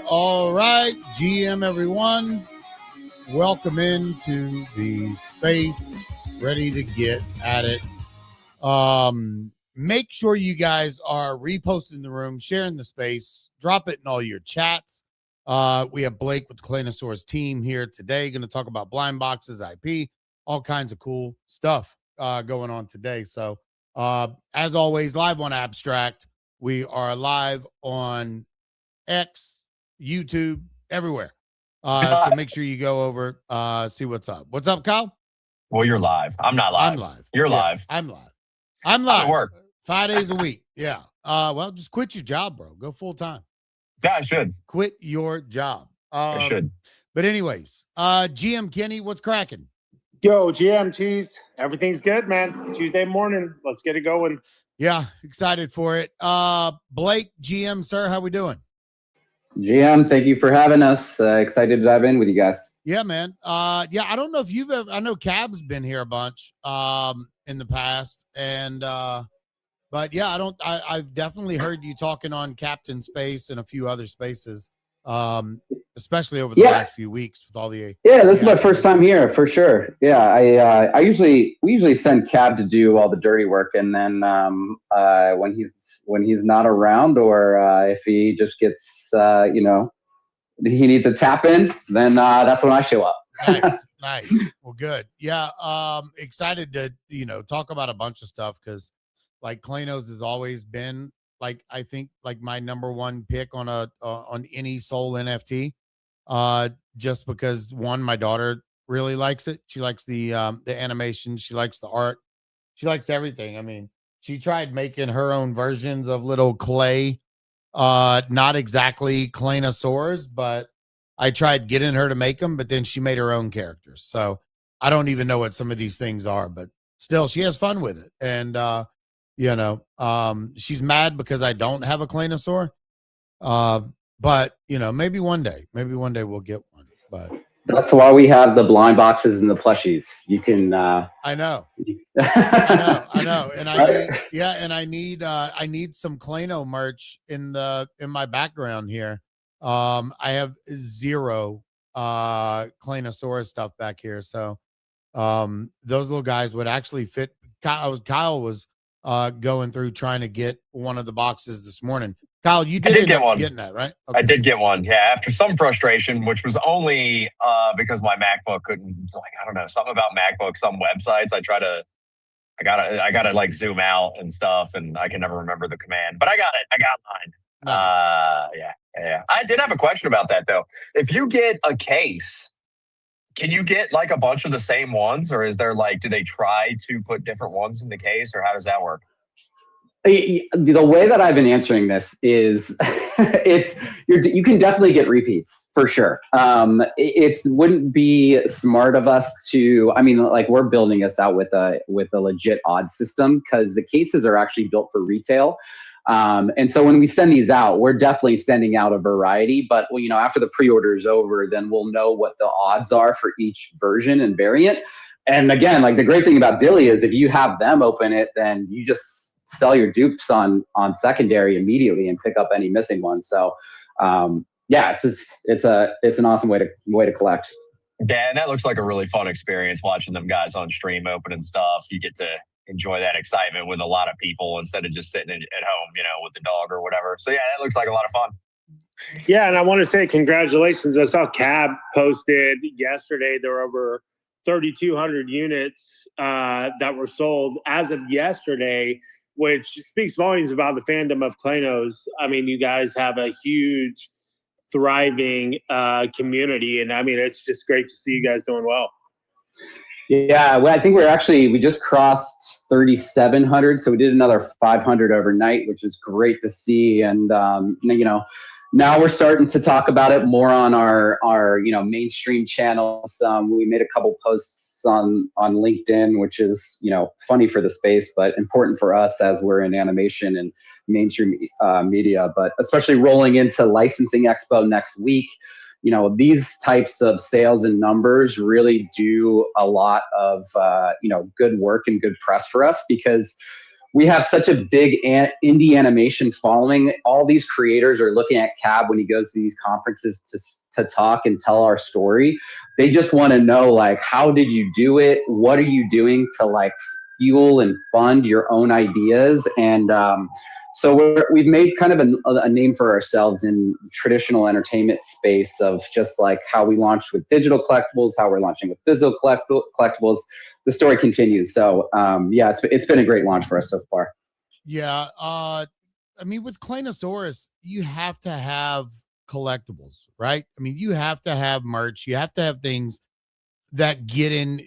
All right. GM, everyone. Welcome into the space. Ready to get at it. Make sure you guys are reposting the room, sharing the space, drop it in all your chats. We have Blake with the Claynosaurz team here today, going to talk about blind boxes, IP, all kinds of cool stuff going on today. So, as always, live on Abstract. We are live on X, YouTube, everywhere. So make sure you go over, see what's up. What's up, Kyle? Well, you're live. I'm not live. I'm live. You're live. I'm live. I'm live. Work 5 days a week. Yeah. Well, just quit your job, bro. Go full time. Yeah, I should. Quit your job. I should. But anyways, GM Kenny, what's cracking? Yo, GMTs, everything's good, man. Tuesday morning, let's get it going. Yeah, excited for it. Blake, GM, sir, how we doing? GM, thank you for having us. Excited to dive in with you guys. Yeah, man. Yeah, I don't know if you've ever, I know Cab's been here a bunch in the past, and but yeah, I've definitely heard you talking on Captain Space and a few other spaces, especially over the last few weeks with all the this is my first time here for sure. Yeah, we usually send Cab to do all the dirty work, and then when he's not around, or if he just gets he needs a tap in, then that's when I show up. Nice. Well, good. Yeah, excited to talk about a bunch of stuff because like Claynosaurz has always been like I think like my number one pick on any soul NFT. Just because one, my daughter really likes it. She likes the animation, she likes the art, she likes everything. I mean, she tried making her own versions of little clay, not exactly Claynosaurz, but I tried getting her to make them, but then she made her own characters. So I don't even know what some of these things are, but still she has fun with it. And she's mad because I don't have a Claynosaurz. But maybe one day we'll get one. But that's why we have the blind boxes and the plushies. You can I know. And I need some Clayno merch in my background here. I have zero Claynosaurus stuff back here. So those little guys would actually fit. Kyle was going through trying to get one of the boxes this morning. Kyle, you did get one. Getting that, right? Okay. I did get one. Yeah, after some frustration, which was only because my MacBook couldn't. Like I don't know, something about MacBook. Some websites I gotta like zoom out and stuff, and I can never remember the command. But I got it. I got mine. Nice. Yeah. I did have a question about that though. If you get a case, can you get like a bunch of the same ones, or is there like, do they try to put different ones in the case, or how does that work? The way that I've been answering this is you can definitely get repeats for sure. It wouldn't be smart of us to, I mean, like we're building this out with a legit odd system because the cases are actually built for retail. And so when we send these out, we're definitely sending out a variety, but after the pre-order is over, then we'll know what the odds are for each version and variant. And again, like the great thing about Dilly is if you have them open it, then you just sell your dupes on secondary immediately and pick up any missing ones. So it's an awesome way to collect. Yeah, and that looks like a really fun experience watching them guys on stream opening stuff. You get to enjoy that excitement with a lot of people instead of just sitting at home, with the dog or whatever. So yeah, that looks like a lot of fun. Yeah, and I want to say congratulations. I saw Cab posted yesterday there were over 3,200 units that were sold as of yesterday, which speaks volumes about the fandom of Claynosaurz. I mean, you guys have a huge, thriving community, and I mean, it's just great to see you guys doing well. Yeah, well, I think we just crossed 3,700, so we did another 500 overnight, which is great to see. And now we're starting to talk about it more on our mainstream channels. We made a couple posts on LinkedIn, which is funny for the space, but important for us as we're in animation and mainstream media. But especially rolling into Licensing Expo next week. These types of sales and numbers really do a lot of, good work and good press for us because we have such a big indie animation following. All these creators are looking at Cab when he goes to these conferences to talk and tell our story. They just want to know, like, how did you do it? What are you doing to like fuel and fund your own ideas? And so we've made kind of a name for ourselves in the traditional entertainment space of just like how we launched with digital collectibles, how we're launching with physical collectibles. The story continues. So it's been a great launch for us so far. Yeah. I mean, with Claynosaurz, you have to have collectibles, right? I mean, you have to have merch. You have to have things that get in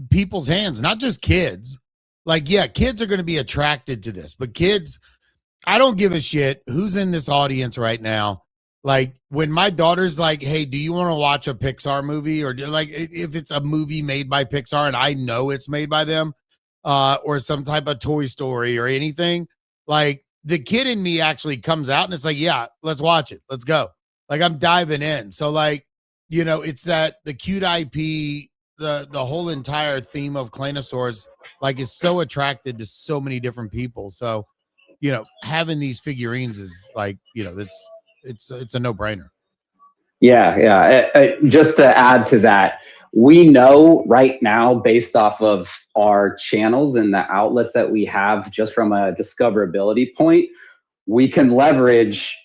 people's hands, not just kids. Like, yeah, kids are going to be attracted to this, but kids, I don't give a shit who's in this audience right now. Like when my daughter's like, hey, do you want to watch a Pixar movie? Or like if it's a movie made by Pixar and I know it's made by them, or some type of Toy Story or anything, like the kid in me actually comes out and it's like, yeah, let's watch it. Let's go. Like I'm diving in. So like, it's that the cute IP, the whole entire theme of Claynosaurz, like is so attracted to so many different people. So, having these figurines is like, it's a no-brainer. Yeah. Just to add to that, we know right now, based off of our channels and the outlets that we have, just from a discoverability point, we can leverage,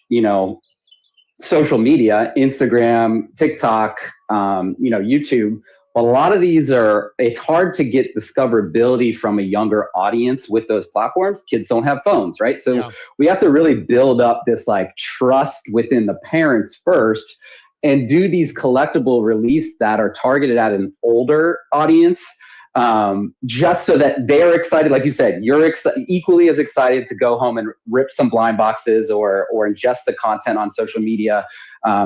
social media, Instagram, TikTok, YouTube. But a lot of these it's hard to get discoverability from a younger audience with those platforms. Kids don't have phones, right? So we have to really build up this like trust within the parents first and do these collectible release that are targeted at an older audience, just so that they're excited. Like you said, you're equally as excited to go home and rip some blind boxes or ingest the content on social media,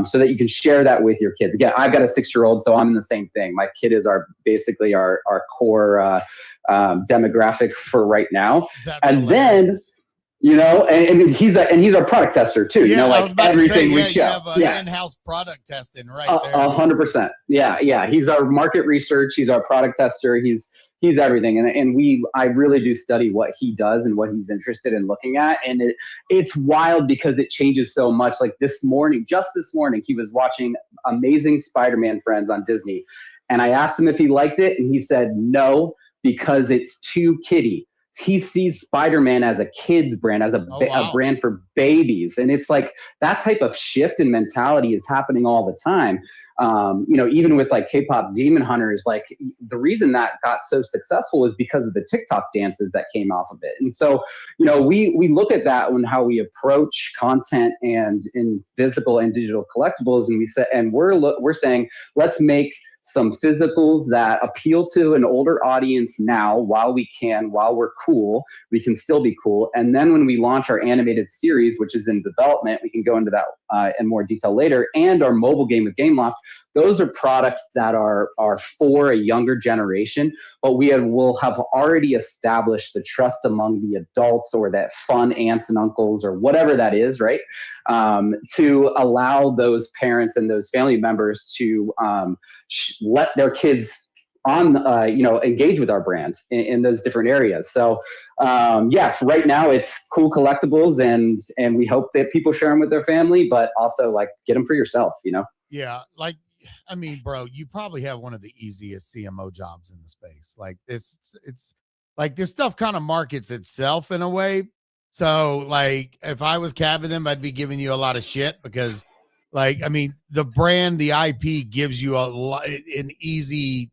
so that you can share that with your kids. Again, I've got a 6-year-old, so I'm in the same thing. My kid is basically our core demographic for right now. That's and hilarious. Then and he's our product tester too. Yeah, like I was about everything to say, we show. You have in-house product testing right there. 100%. Yeah. He's our market research. He's our product tester. He's everything. And I really do study what he does and what he's interested in looking at. And it's wild because it changes so much. Like just this morning, he was watching Amazing Spider-Man Friends on Disney. And I asked him if he liked it. And he said, no, because it's too kiddie. He sees Spider-Man as a kid's brand, as a brand for babies. And it's like that type of shift in mentality is happening all the time. Even with like K-pop Demon Hunters, like the reason that got so successful was because of the TikTok dances that came off of it. And so, we look at that when how we approach content and in physical and digital collectibles. And we're saying, let's make some physicals that appeal to an older audience now while we're cool, we can still be cool. And then when we launch our animated series, which is in development, we can go into that in more detail later, and our mobile game with GameLoft, those are products that are for a younger generation, but will have already established the trust among the adults or that fun aunts and uncles or whatever that is, right? To allow those parents and those family members to let their kids engage with our brand in those different areas. So right now it's cool collectibles, and we hope that people share them with their family, but also like get them for yourself, Yeah. Like, I mean, bro, you probably have one of the easiest CMO jobs in the space. Like it's like this stuff kind of markets itself in a way. So like if I was cabbing them, I'd be giving you a lot of shit because like, I mean, the brand, the IP gives you an easy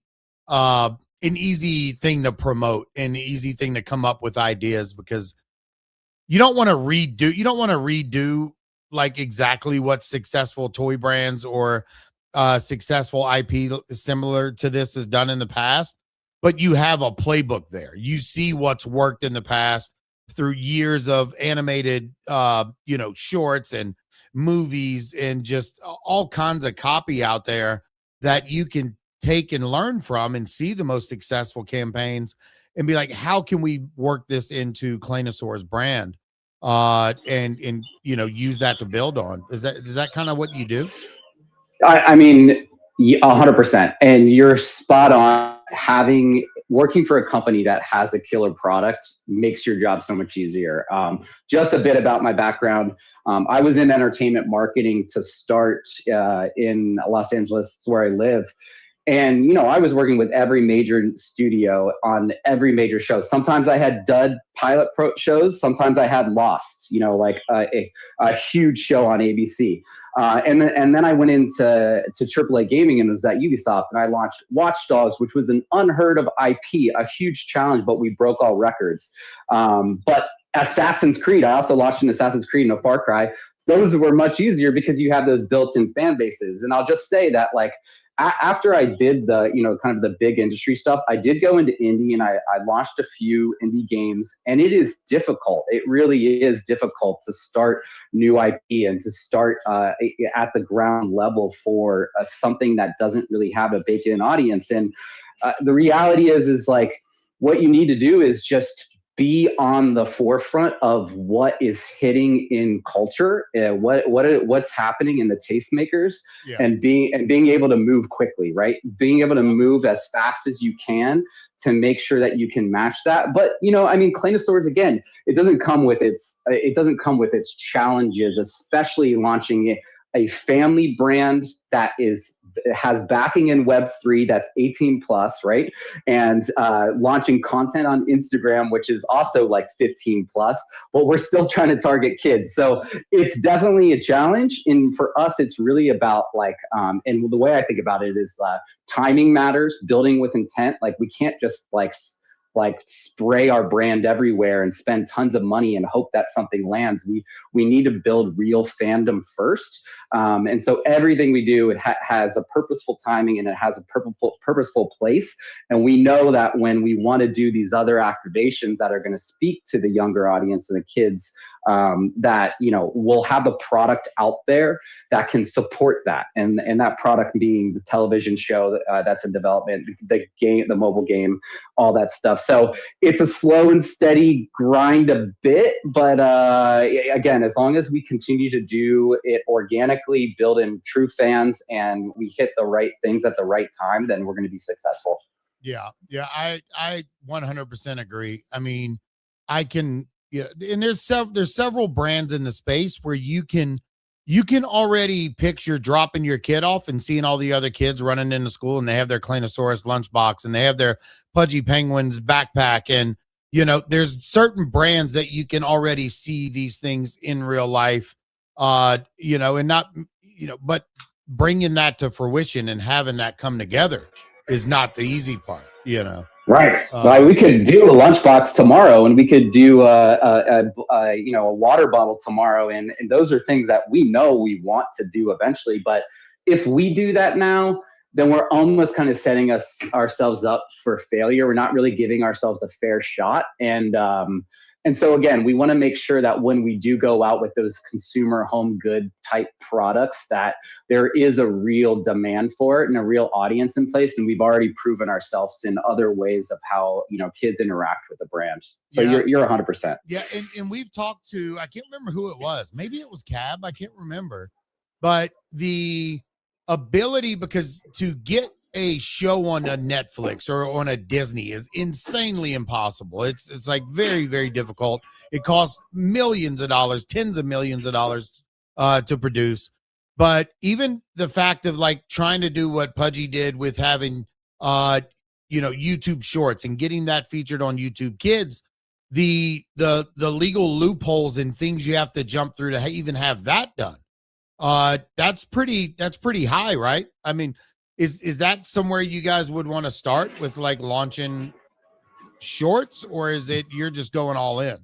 thing to promote, an easy thing to come up with ideas, because you don't want to redo like exactly what successful toy brands or successful IP similar to this has done in the past, but you have a playbook there. You see what's worked in the past through years of animated, shorts and movies and just all kinds of copy out there that you can take and learn from and see the most successful campaigns and be like, how can we work this into Claynosaurz brand? And use that to build on. Is that kind of what you do? I mean, 100%. And you're spot on. Working for a company that has a killer product makes your job so much easier. Just a bit about my background. I was in entertainment marketing to start in Los Angeles, where I live. And, I was working with every major studio on every major show. Sometimes I had dud pilot shows. Sometimes I had Lost, like a huge show on ABC. And then I went into AAA gaming and was at Ubisoft, and I launched Watch Dogs, which was an unheard of IP, a huge challenge, but we broke all records. But Assassin's Creed, I also launched an Assassin's Creed and a Far Cry. Those were much easier because you have those built-in fan bases. And I'll just say that, like, after I did the, kind of the big industry stuff, I did go into indie, and I launched a few indie games, and it is difficult. It really is difficult to start new IP and to start at the ground level for something that doesn't really have a baked-in audience. And the reality is like, what you need to do is just be on the forefront of what is hitting in culture, what's happening in the tastemakers, and being able to move quickly, right? Being able to move as fast as you can to make sure that you can match that. But Claynosaurz, again, it doesn't come with its challenges, especially launching a family brand that has backing in Web3 that's 18 plus, right? And launching content on Instagram, which is also like 15 plus, but we're still trying to target kids. So it's definitely a challenge. And for us, it's really about like, and the way I think about it is timing matters, building with intent. Like we can't just like spray our brand everywhere and spend tons of money and hope that something lands. We need to build real fandom first. And so everything we do, it has a purposeful timing, and it has a purposeful place. And we know that when we want to do these other activations that are going to speak to the younger audience and the kids, that, we'll have a product out there that can support that. And that product being the television show that's in development, the game, the mobile game, all that stuff. So it's a slow and steady grind a bit, but again, as long as we continue to do it organically, build in true fans, and we hit the right things at the right time, then we're going to be successful. Yeah. I 100% agree. I mean, and there's several brands in the space where you can already picture dropping your kid off and seeing all the other kids running into school, and they have their Claynosaurz lunchbox, and they have their Pudgy Penguins backpack. And, there's certain brands that you can already see these things in real life, and not, but bringing that to fruition and having that come together is not the easy part, Right. Like we could do a lunchbox tomorrow, and we could do a water bottle tomorrow, and those are things that we know we want to do eventually. But if we do that now, then we're almost kind of setting ourselves up for failure. We're not really giving ourselves a fair shot. And so again, we want to make sure that when we do go out with those consumer home good type products, that there is a real demand for it and a real audience in place. And we've already proven ourselves in other ways of how, kids interact with the brand. So you're 100%. Yeah. And we've talked to, I can't remember who it was. Maybe it was Cab. I can't remember. But the ability, because to get a show on a Netflix or on a Disney is insanely impossible. It's like very, very difficult. It costs millions of dollars, tens of millions of dollars to produce. But even the fact of like trying to do what Pudgy did with having YouTube shorts and getting that featured on YouTube Kids, the legal loopholes and things you have to jump through to even have that done. That's pretty high, right? I mean, is that somewhere you guys would want to start with, like launching shorts, or is it you're just going all in?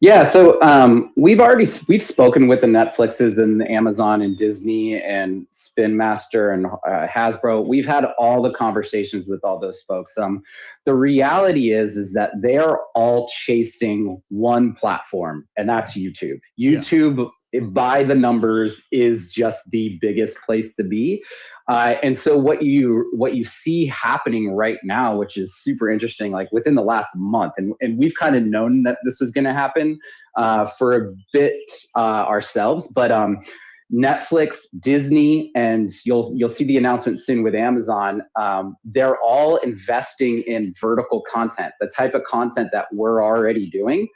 Yeah, so we've spoken with the Netflixes and the Amazon and Disney and Spin Master and Hasbro. We've had all the conversations with all those folks. The reality is that they are all chasing one platform, and that's YouTube. YouTube, by the numbers, is just the biggest place to be. And so what you see happening right now, which is super interesting, like within the last month, and we've kind of known that this was going to happen for a bit ourselves, but Netflix, Disney, and you'll see the announcement soon with Amazon. They're all investing in vertical content, the type of content that we're already doing.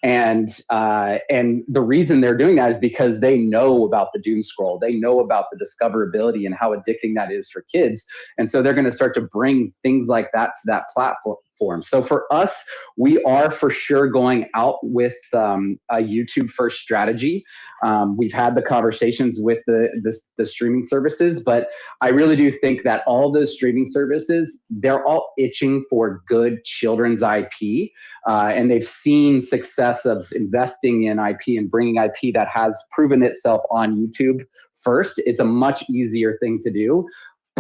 And the reason they're doing that is because they know about the doom scroll. They know about the discoverability and how addicting that is for kids. And so they're going to start to bring things like that to that platform. So for us, we are for sure going out with a YouTube first strategy. We've had the conversations with the streaming services, but I really do think that all those streaming services, they're all itching for good children's IP, and they've seen success of investing in IP and bringing IP that has proven itself on YouTube first. It's a much easier thing to do.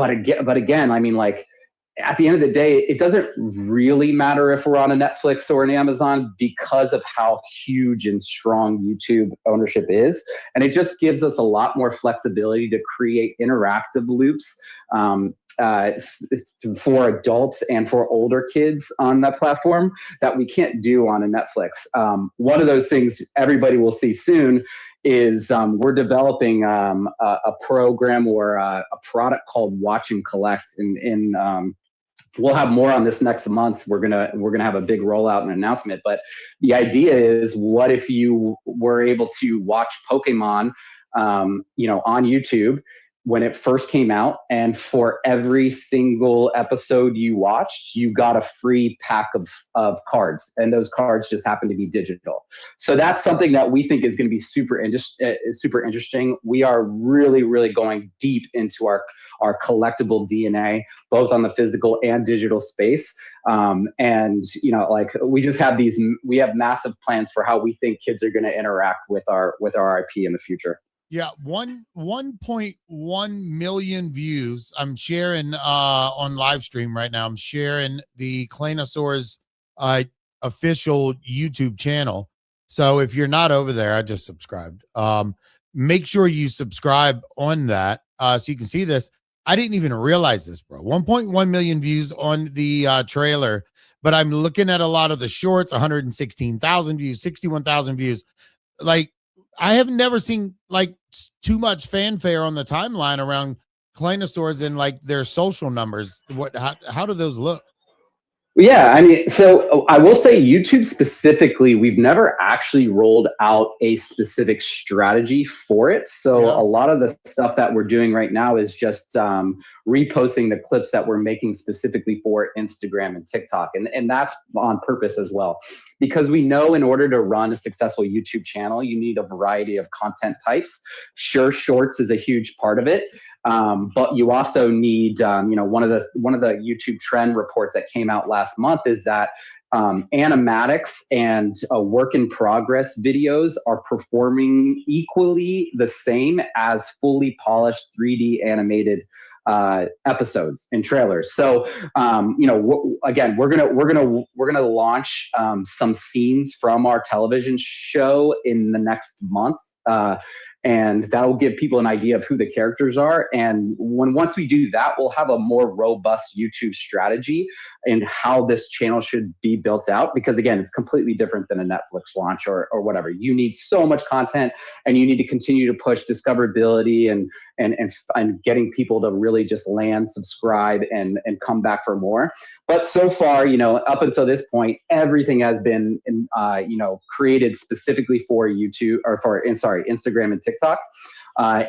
again, I mean, like, at the end of the day, it doesn't really matter if we're on a Netflix or an Amazon because of how huge and strong YouTube ownership is. And it just gives us a lot more flexibility to create interactive loops for adults and for older kids on that platform that we can't do on a Netflix. One of those things everybody will see soon is we're developing a program or a product called Watch and Collect. We'll have more on this next month. We're gonna have a big rollout and announcement. But the idea is, what if you were able to watch Pokemon, on YouTube when it first came out, and for every single episode you watched, you got a free pack of cards, and those cards just happen to be digital. So that's something that we think is going to be super interesting. We are really, really going deep into our collectible DNA, both on the physical and digital space. And we just have we have massive plans for how we think kids are going to interact with our IP in the future. Yeah, 1.1 million views. I'm sharing on live stream right now. I'm sharing the Claynosaurz official YouTube channel. So if you're not over there, I just subscribed. Make sure you subscribe on that so you can see this. I didn't even realize this, bro. 1.1 million views on the trailer, but I'm looking at a lot of the shorts, 116,000 views, 61,000 views. Like, I have never seen like too much fanfare on the timeline around Claynosaurz and like their social numbers. How do those look? Yeah, I mean, so I will say YouTube specifically, we've never actually rolled out a specific strategy for it. So a lot of the stuff that we're doing right now is just reposting the clips that we're making specifically for Instagram and TikTok. And that's on purpose as well, because we know in order to run a successful YouTube channel, you need a variety of content types. Sure, shorts is a huge part of it. But you also need, one of the YouTube trend reports that came out last month is that animatics and work in progress videos are performing equally the same as fully polished 3D animated episodes and trailers. So, again, we're gonna launch some scenes from our television show in the next month. And that'll give people an idea of who the characters are. And once we do that, we'll have a more robust YouTube strategy and how this channel should be built out. Because again, it's completely different than a Netflix launch or whatever. You need so much content, and you need to continue to push discoverability and getting people to really just land, subscribe, and come back for more. But so far, up until this point, everything has been, created specifically for YouTube Instagram and TikTok.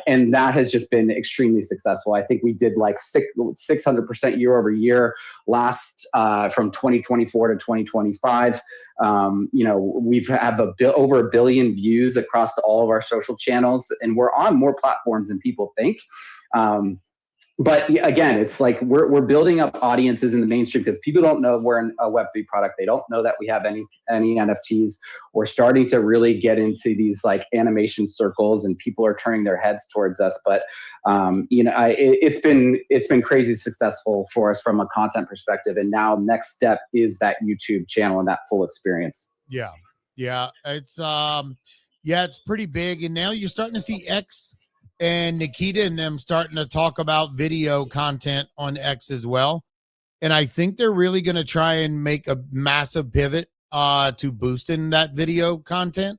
And that has just been extremely successful. I think we did like 600% year over year last from 2024 to 2025. We've have over 1 billion views across all of our social channels, and we're on more platforms than people think. But again, it's like we're building up audiences in the mainstream because people don't know we're a Web3 product. They don't know that we have any NFTs. We're starting to really get into these like animation circles, and people are turning their heads towards us. But it's been crazy successful for us from a content perspective. And now next step is that YouTube channel and that full experience. Yeah, it's pretty big, and now you're starting to see X and Nikita and them starting to talk about video content on X as well. And I think they're really going to try and make a massive pivot to boosting that video content.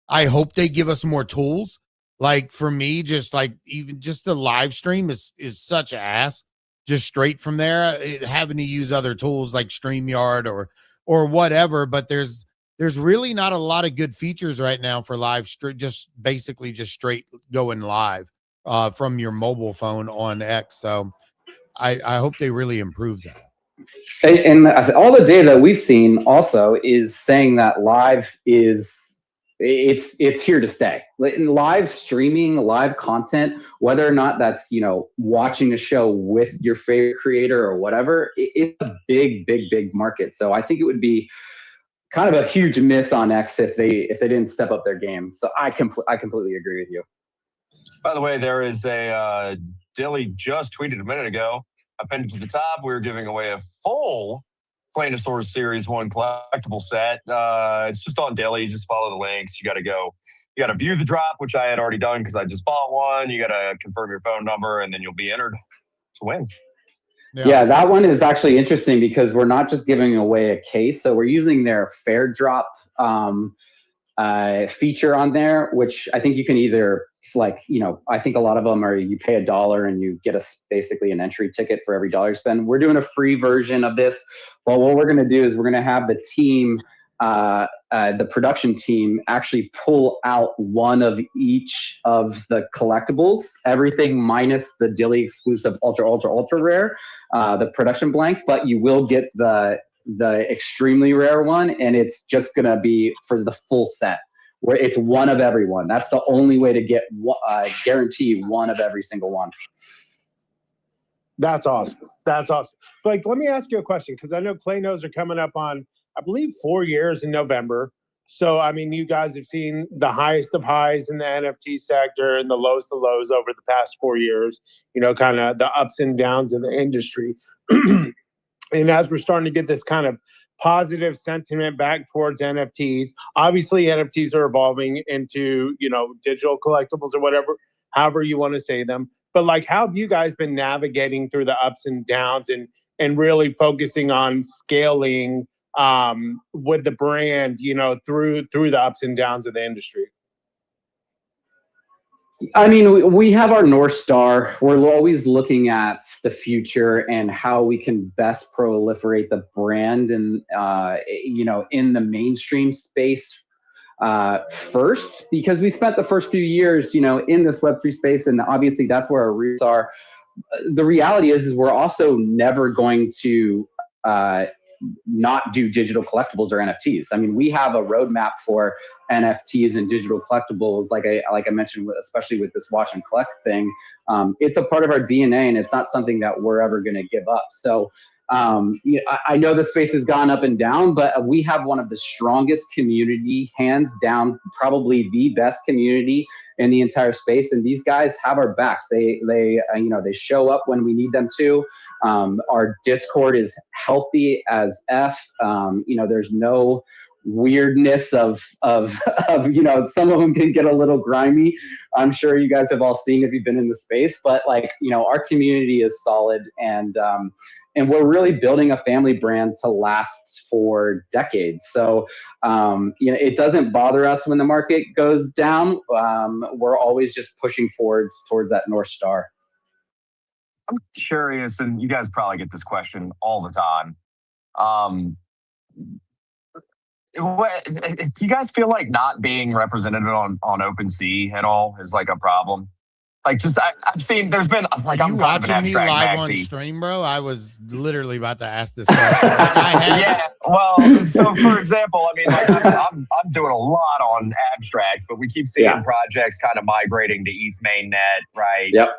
I hope they give us more tools. Like for me, just like even just the live stream is such ass. Just straight from there, having to use other tools like StreamYard or whatever. But there's really not a lot of good features right now for live stream, just straight going live from your mobile phone on X. So I hope they really improve that. And all the data that we've seen also is saying that live it's here to stay. Live streaming, live content, whether or not that's, watching a show with your favorite creator or whatever, it's a big market. So I think it would be kind of a huge miss on X if they didn't step up their game. So I completely agree with you. By the way, there is a Dilly just tweeted a minute ago. I pinned it to the top. We were giving away a full Claynosaurz Series 1 collectible set. It's just on Dilly. Just follow the links. You got to go. You got to view the drop, which I had already done because I just bought one. You got to confirm your phone number, and then you'll be entered to win. Yeah, that one is actually interesting because we're not just giving away a case. So we're using their fair drop feature on there, which I think you can either I think a lot of them are you pay $1 and you get basically an entry ticket for every $1 you spend. We're doing a free version of this. Well, what we're going to do is we're going to have the team, the production team, actually pull out one of each of the collectibles, everything minus the Dilly exclusive ultra rare, the production blank, but you will get the extremely rare one, and it's just going to be for the full set, where it's one of every one. That's the only way to get guarantee one of every single one. That's awesome. That's awesome. Like, let me ask you a question, because I know Claynosaurz are coming up on, I believe, 4 years in November. So, I mean, you guys have seen the highest of highs in the NFT sector and the lowest of lows over the past 4 years, kind of the ups and downs of the industry. And as we're starting to get this kind of positive sentiment back towards NFTs, obviously NFTs are evolving into, digital collectibles or whatever, however you want to say them. But like, how have you guys been navigating through the ups and downs and really focusing on scaling with the brand, through the ups and downs of the industry? I mean, we have our North Star. We're always looking at the future and how we can best proliferate the brand and, in the mainstream space first, because we spent the first few years, in this Web3 space, and obviously that's where our roots are. The reality is we're also never going to not do digital collectibles or NFTs. I mean, we have a roadmap for NFTs and digital collectibles, like I mentioned, especially with this watch and collect thing. It's a part of our DNA, and it's not something that we're ever going to give up. So I know the space has gone up and down, but we have one of the strongest community, hands down, probably the best community in the entire space. And these guys have our backs. They show up when we need them to. Our Discord is healthy as F. There's no weirdness of some of them can get a little grimy. I'm sure you guys have all seen if you've been in the space, but our community is solid, and we're really building a family brand to last for decades. So, it doesn't bother us when the market goes down. We're always just pushing towards that North Star. I'm curious, and you guys probably get this question all the time. Do you guys feel like not being represented on OpenSea at all is like a problem? Like, just I've seen there's been like, Are you watching me live on stream, bro? I was literally about to ask this question. Yeah. Well, so for example, I mean, like I'm doing a lot on abstract, but we keep seeing projects kind of migrating to ETH mainnet, right? Yep.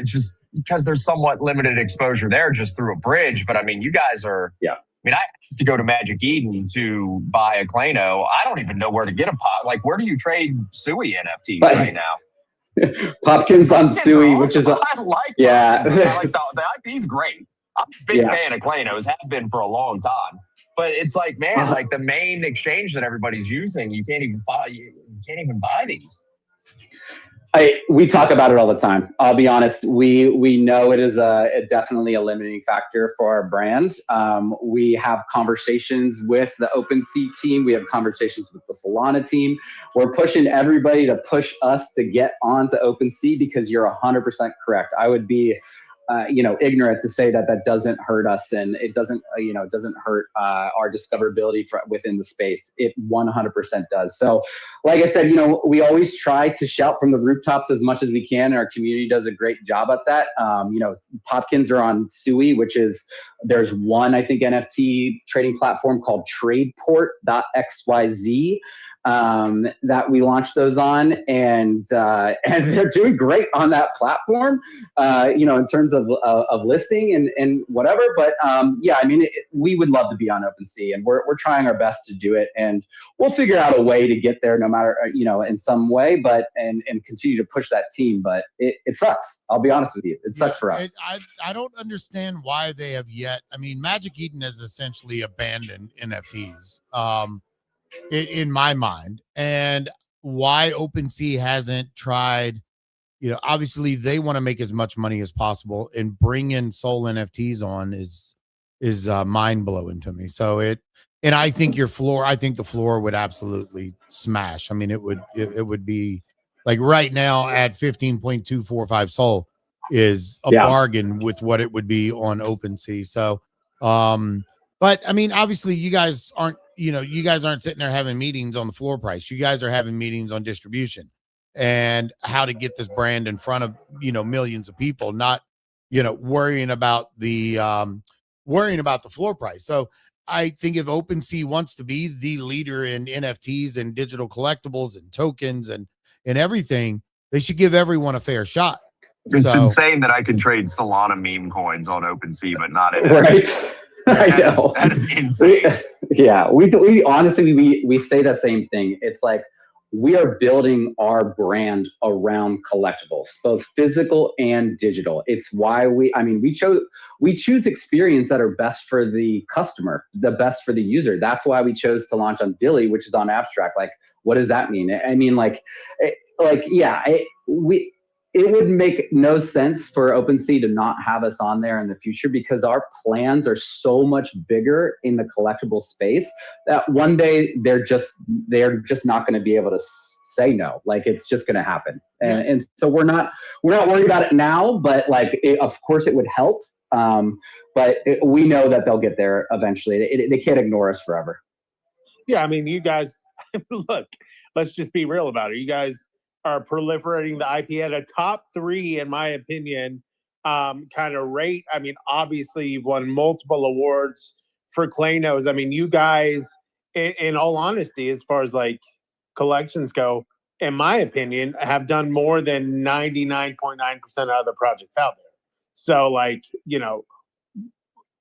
Just because there's somewhat limited exposure there, just through a bridge. But I mean, you guys are. Yeah. I mean, I have to go to Magic Eden to buy a Clayno. I don't even know where to get a pot. Like, where do you trade Sui NFTs right now? Popkins on Sui, which is I like the IP's great. I'm a big fan of Claynos, have been for a long time. But it's like, man, like the main exchange that everybody's using, you can't even buy these. We talk about it all the time. I'll be honest. We know it is definitely a limiting factor for our brand. We have conversations with the OpenSea team. We have conversations with the Solana team. We're pushing everybody to push us to get onto OpenSea, because you're 100% correct. I would be ignorant to say that doesn't hurt us, and it doesn't hurt our discoverability within the space. It 100% does. So, like I said, we always try to shout from the rooftops as much as we can, and our community does a great job at that. Popkins are on Sui, there's one, I think, NFT trading platform called Tradeport.xyz. that we launched those on, and they're doing great on that platform, in terms of listing and whatever. But yeah, I mean, we would love to be on OpenSea, and we're trying our best to do it, and we'll figure out a way to get there, no matter in some way, but and continue to push that team. But it sucks. I'll be honest with you, it sucks for us. I don't understand why they have yet. I mean, Magic Eden has essentially abandoned NFTs. In my mind, and why OpenSea hasn't tried, obviously they want to make as much money as possible, and bring in Soul NFTs on is mind blowing to me. So and I think the floor would absolutely smash. I mean, it would be like right now at 15.245 Soul is a bargain with what it would be on OpenSea. So, but I mean, obviously you guys aren't sitting there having meetings on the floor price. You guys are having meetings on distribution and how to get this brand in front of, millions of people, not, worrying about the floor price. So I think if OpenSea wants to be the leader in NFTs and digital collectibles and tokens and everything, they should give everyone a fair shot. It's insane that I can trade Solana meme coins on OpenSea, but not in right. I know. That is insane. We honestly, we say the same thing. It's like we are building our brand around collectibles, both physical and digital. It's why we choose experience that are best for the customer, the best for the user. That's why we chose to launch on Dilly, which is on Abstract. Like, what does that mean? I mean, it would make no sense for OpenSea to not have us on there in the future, because our plans are so much bigger in the collectible space that one day they're just not going to be able to say no. Like, it's just going to happen. And so we're not worried about it now, but of course it would help. But we know that they'll get there eventually. They can't ignore us forever. Yeah. I mean, you guys, look, let's just be real about it. You guys are proliferating the IP at a top 3, in my opinion, kind of rate. I mean, obviously you've won multiple awards for Claynosaurz. I mean, you guys, in all honesty, as far as collections go, in my opinion, have done more than 99.9% of other projects out there. So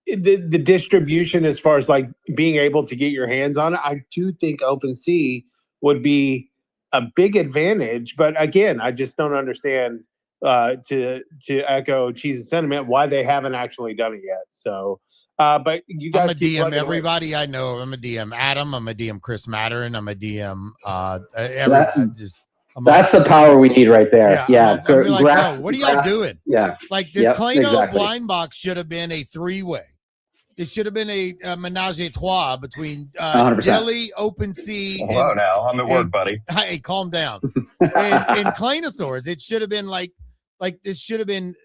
the distribution, as far as being able to get your hands on it, I do think OpenSea would be a big advantage. But again, I just don't understand, to echo Cheese's sentiment, why they haven't actually done it yet. So, but you guys, I'm a DM everybody I know. I'm a DM Adam. I'm a DM Chris Matterin. I'm a DM. That's the power we need right there. Yeah. I'm like, bro, what are y'all doing? Yeah. Like this Clayno blind box should have been a 3-way. It should have been a menage a trois between Dilly, OpenSea. Hello, now I'm at work, buddy. Hey, calm down. and Claynosaurz, it should have been like this should have been,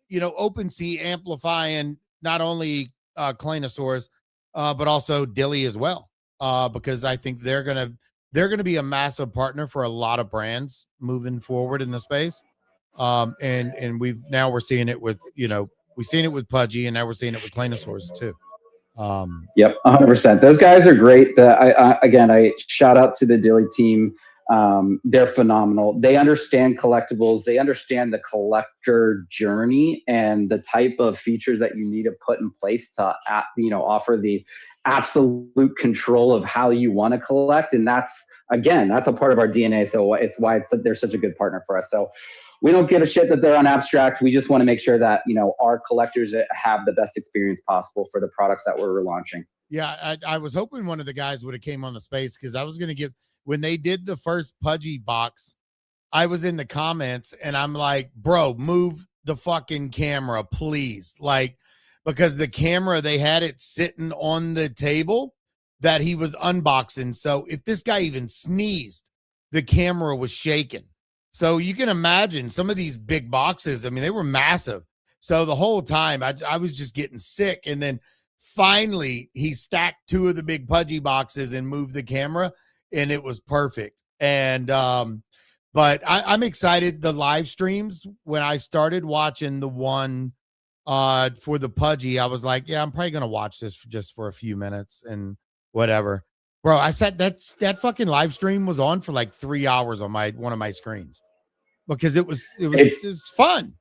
OpenSea amplifying not only Claynosaurz, but also Dilly as well. Because I think they're gonna be a massive partner for a lot of brands moving forward in the space. And we're seeing it with we've seen it with Pudgy, and now we're seeing it with Claynosaurz too. Yep, 100%. Those guys are great. I shout out to the Dilly team. They're phenomenal. They understand collectibles. They understand the collector journey and the type of features that you need to put in place to, offer the absolute control of how you want to collect. And that's a part of our DNA. So it's why they're such a good partner for us. So we don't give a shit that they're on Abstract. We just want to make sure that, our collectors have the best experience possible for the products that we're launching. Yeah, I was hoping one of the guys would have came on the space, because I was going to when they did the first Pudgy box, I was in the comments and I'm like, bro, move the fucking camera, please. Because the camera, they had it sitting on the table that he was unboxing. So if this guy even sneezed, the camera was shaking. So you can imagine some of these big boxes. I mean, they were massive. So the whole time I was just getting sick. And then finally he stacked 2 of the big Pudgy boxes and moved the camera, and it was perfect. And, but I'm excited. The live streams, when I started watching the one for the Pudgy, I was like, yeah, I'm probably going to watch this just for a few minutes and whatever. Bro, I said that fucking live stream was on for like 3 hours on one of my screens because it was fun.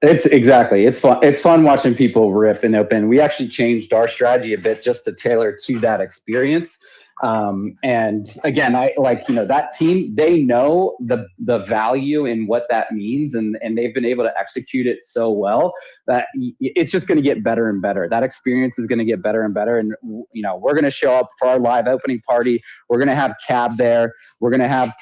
It's fun. It's fun watching people rip and open. We actually changed our strategy a bit just to tailor to that experience. And again, I like, that team, they know the value in what that means, and they've been able to execute it so well that it's just going to get better and better. That experience is going to get better and better. And, we're going to show up for our live opening party. We're going to have Cab there. We're going to have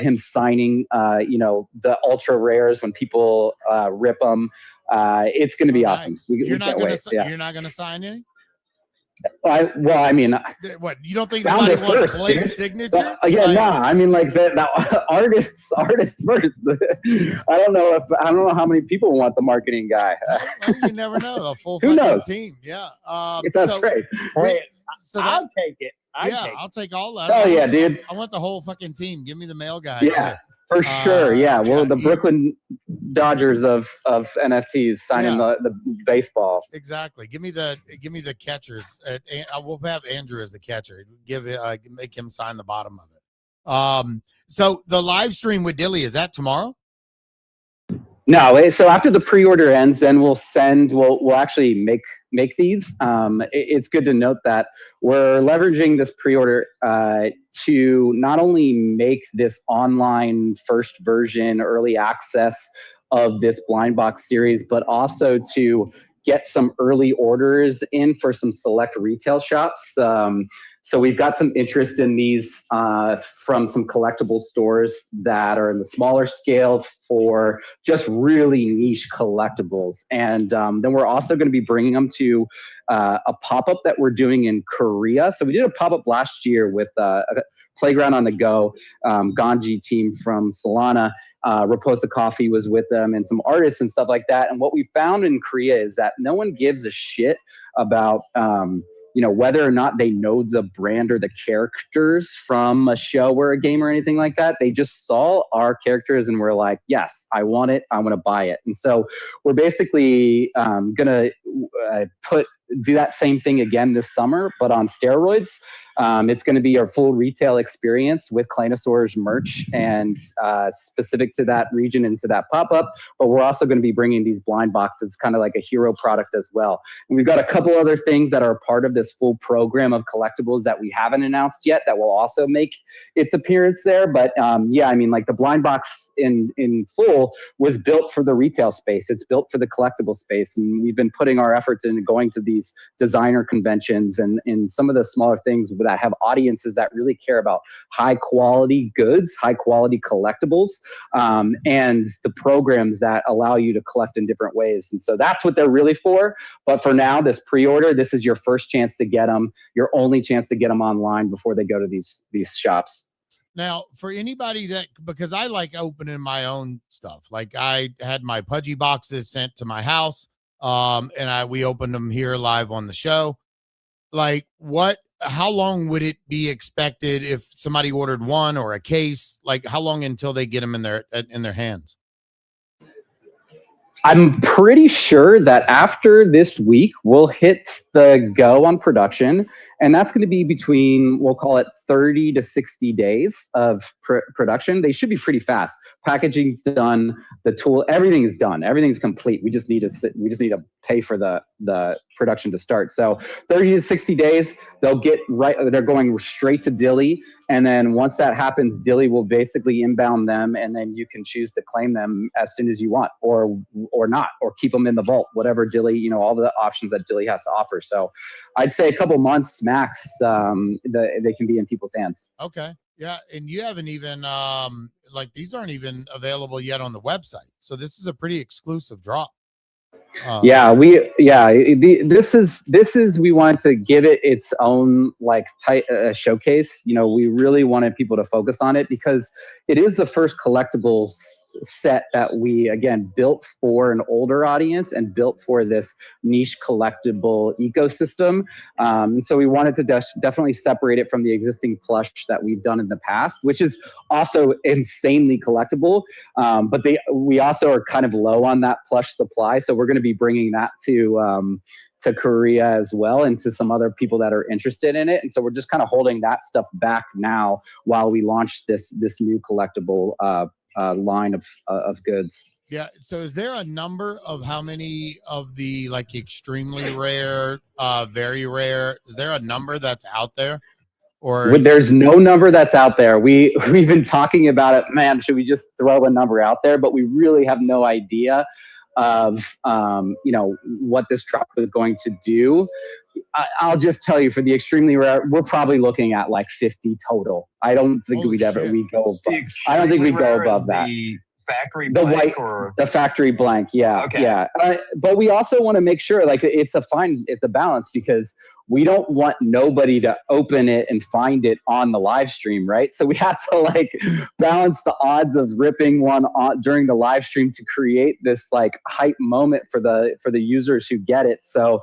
him signing, the ultra rares when people rip them. It's going to be awesome. You're not going to sign any? What you don't think nobody wants Blake's signature? I mean, like the artists first. I don't know how many people want the marketing guy. Well, you never know. A full Who knows? team, yeah. That's great. I'll take it. I'll take all that. Oh yeah, dude. I want the whole fucking team. Give me the mail guy. Yeah. Too. For sure, yeah. Well, the Brooklyn Dodgers of NFTs signing the baseball. Exactly. Give me the catchers. We'll have Andrew as the catcher. Make him sign the bottom of it. So the live stream with Dilly, is that tomorrow? No. So after the pre-order ends, then we'll actually make these. It's good to note that we're leveraging this pre-order to not only make this online first version early access of this blind box series, but also to get some early orders in for some select retail shops. So we've got some interest in these from some collectible stores that are in the smaller scale for just really niche collectibles. And then we're also going to be bringing them to a pop-up that we're doing in Korea. So we did a pop-up last year with a Playground on the Go, Ganji team from Solana. Raposa Coffee was with them and some artists and stuff like that. And what we found in Korea is that no one gives a shit about whether or not they know the brand or the characters from a show or a game or anything like that. They just saw our characters and were like, yes, I want it. I want to buy it. And so we're basically going to do that same thing again this summer, but on steroids. It's going to be our full retail experience with Claynosaurz merch and specific to that region and to that pop-up. But we're also going to be bringing these blind boxes, kind of like a hero product as well. And we've got a couple other things that are part of this full program of collectibles that we haven't announced yet that will also make its appearance there. But like the blind box in full was built for the retail space. It's built for the collectible space. And we've been putting our efforts into going to these designer conventions and some of the smaller things that have audiences that really care about high quality goods, high quality collectibles, and the programs that allow you to collect in different ways. And so that's what they're really for. But for now, this pre-order, this is your first chance to get them, your only chance to get them online before they go to these shops. Now, for anybody because I like opening my own stuff, like I had my Pudgy boxes sent to my house, and we opened them here live on the show. Like, how long would it be expected if somebody ordered one or a case? Like, how long until they get them in their hands? I'm pretty sure that after this week, we'll hit the go on production. And that's going to be between, we'll call it 30 to 60 days of production. They should be pretty fast. Packaging's done. The tool, everything is done. Everything's complete. We just need to pay for the production to start. So 30 to 60 days, they're going straight to Dilly. And then once that happens, Dilly will basically inbound them, and then you can choose to claim them as soon as you want, or not, or keep them in the vault, whatever Dilly, all the options that Dilly has to offer. So I'd say a couple months max, they can be in people's hands. Okay. Yeah. And you haven't even, these aren't even available yet on the website. So this is a pretty exclusive drop. We wanted to give it its own tight showcase. We really wanted people to focus on it because it is the first collectibles set that we again built for an older audience and built for this niche collectible ecosystem. And so we wanted to definitely separate it from the existing plush that we've done in the past, which is also insanely collectible. But we also are kind of low on that plush supply, so we're going to be bringing that to to Korea as well, and to some other people that are interested in it. And so we're just kind of holding that stuff back now while we launch this new collectible line of goods. Yeah. So is there a number of how many of the like extremely rare, very rare? Is there a number that's out there? Or there's no number that's out there. We've been talking about it. Man, should we just throw a number out there? But we really have no idea of what this drop is going to do. I'll just tell you, for the extremely rare, we're probably looking at like 50 total. I don't think Holy we'd ever shit. we go. I don't think we'd go above that. The factory The blank white, or the factory blank, yeah, Okay. yeah. But we also want to make sure, like, it's a balance, because we don't want nobody to open it and find it on the live stream, right? So we have to like balance the odds of ripping one on during the live stream to create this like hype moment for the users who get it. So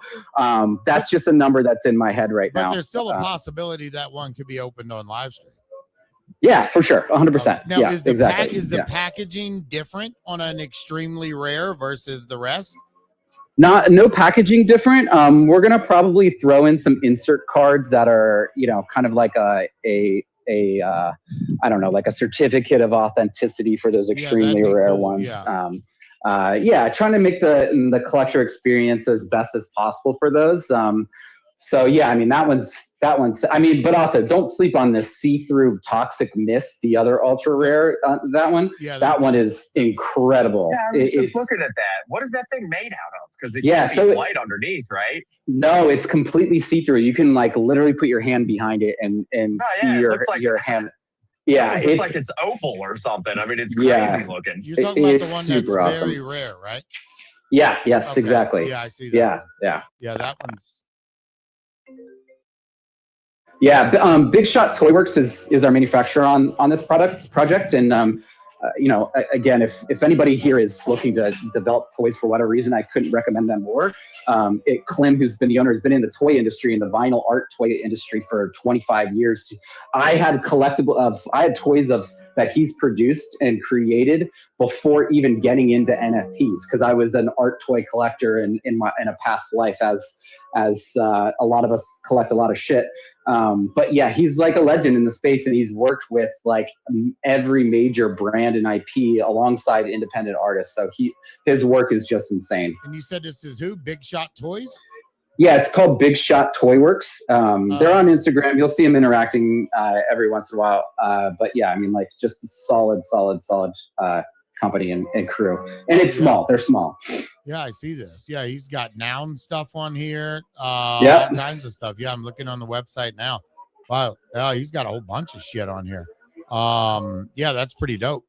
that's just a number that's in my head right now. But there's still a possibility that one could be opened on live stream. Yeah, for sure, 100%. Now, yeah, is the exactly. is the yeah. packaging different on an extremely rare versus the rest? No packaging different. We're gonna probably throw in some insert cards that are, kind of like a I don't know, like a certificate of authenticity for those extremely rare cool. ones. Yeah. Trying to make the collector experience as best as possible for those. So yeah, I mean that one's. I mean, but also don't sleep on this see-through toxic mist. The other ultra rare, that one. Yeah, that one is incredible. Yeah, I was just looking at that. What is that thing made out of? Because it Yeah, can't be so white underneath, right? No, it's completely see-through. You can like literally put your hand behind it and see it your looks like hand. Yeah, it looks like it's opal or something. I mean, it's crazy Yeah. looking. You're talking about the It's one that's super very awesome. rare, right? Yeah. Yes. Okay. Exactly. Yeah, I see that. Yeah. one. Yeah. Yeah, that one's. Yeah, Big Shot Toy Works is our manufacturer on this project, and again, if anybody here is looking to develop toys for whatever reason, I couldn't recommend them more. Clem, who's been the owner, has been in the toy industry, in the vinyl art toy industry for 25 years. I had toys that he's produced and created before even getting into NFTs, because I was an art toy collector in a past life, as a lot of us collect a lot of shit. But yeah, he's like a legend in the space, and he's worked with like every major brand and IP alongside independent artists. So his work is just insane. And you said this is who? Big Shot Toys? Yeah, it's called Big Shot Toy Works. They're on Instagram. You'll see them interacting every once in a while. But yeah, I mean, like, just a solid company and crew. And it's small. They're small. Yeah, I see this. Yeah, he's got noun stuff on here. Yeah. All kinds of stuff. Yeah, I'm looking on the website now. Wow. He's got a whole bunch of shit on here. Yeah, that's pretty dope.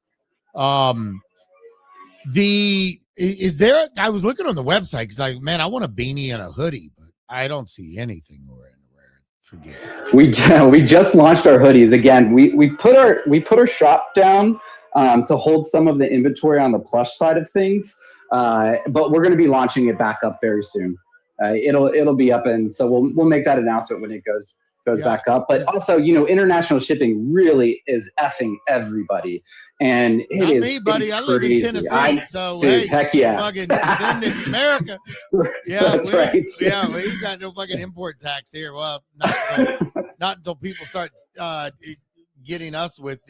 I was looking on the website because, like, man, I want a beanie and a hoodie, but I don't see anything where forget it. We just launched our hoodies again. We put our shop down to hold some of the inventory on the plush side of things, but we're going to be launching it back up very soon. It'll be up, and so we'll make that announcement when it goes back up. But also, international shipping really is effing everybody, and it Not is me, buddy. I live in crazy. Tennessee, so dude, hey, heck yeah, fucking send it, America. Yeah, that's right. Yeah, we ain't got no fucking import tax here. Well, not until people start getting us with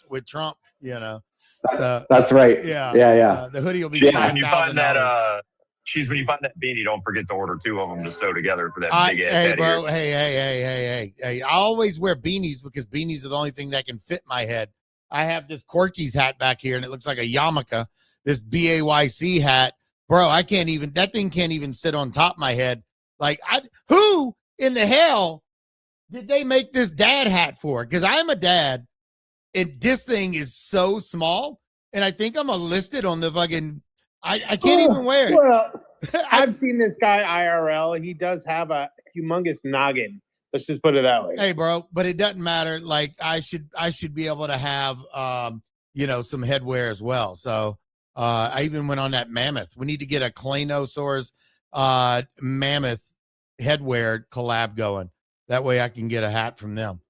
with Trump. So, that's right. Yeah. The hoodie will be When you find $5,000. when you find that beanie, don't forget to order 2 of them to sew together for that big ass Hey, head bro. here. Hey. I always wear beanies because beanies are the only thing that can fit my head. I have this Corky's hat back here, and it looks like a yarmulke. This BAYC hat, bro. That thing can't even sit on top of my head. Like, who in the hell did they make this dad hat for? Because I'm a dad, and this thing is so small, and I think I'm listed on the fucking. I can't even wear it. Well, I've seen this guy IRL. He does have a humongous noggin. Let's just put it that way. Hey, bro, but it doesn't matter. Like, I should be able to have some headwear as well. So I even went on that mammoth. We need to get a Claynosaurz mammoth headwear collab going. That way I can get a hat from them.